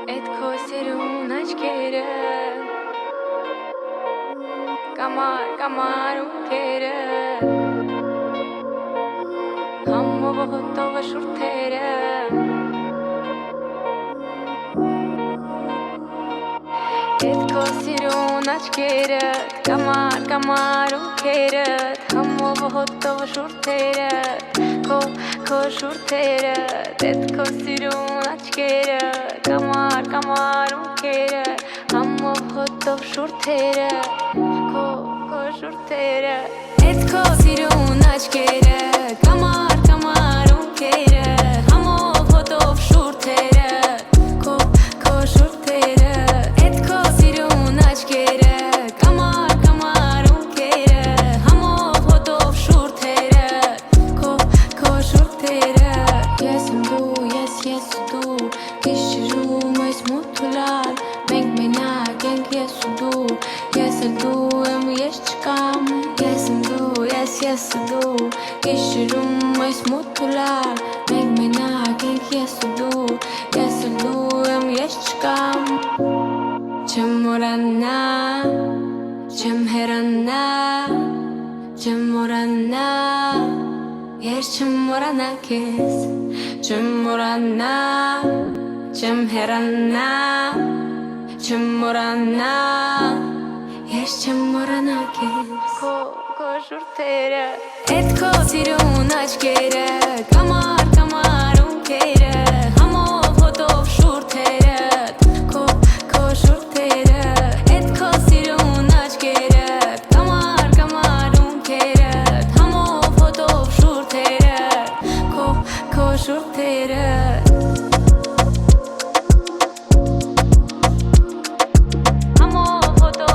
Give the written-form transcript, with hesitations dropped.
Էդ քո սերուն աչքերը Կամար ունքերը Համով հոտով շուրթերը Էդ քո սերուն աչքերը Կամար ունքերը Համով հոտով շուրթերը Քո շուրթերը Էդ քո սերուն աչքերը Կամար ունքերը Համով հոտով շուրթերը Քո շուրթերը Էդ քո սիրուն աչքերը Կամար ունքերը Համով հոտով շուրթերը Քո շուրթերը Էդ քո սիրուն աչքերը Կամար ունքերը Համով հոտով շուրթերը Քո շուրթերը Ես եմ դու, ես ու դու Գիշերում այս մութուլար Մենք մենակ ենք ես ու դու Ես էլ դու եմ ես չկամ Ես եմ դու, ես ու դու Գիշերում այս մութուլար Մենք մենակ ենք ես ու դու Ես էլ դու եմ ես չկամ Չեմ մորանա Չեմ հեռանա Չեմ մորանա Ես չեմ մորանա քեզ Չեմ մորանա Չեմ հեռանա Չեմ մորանա Ես չեմ մորանա քեզ Քո շուրթերը Էդ քո սիրուն աչքերը Կամար ունքերը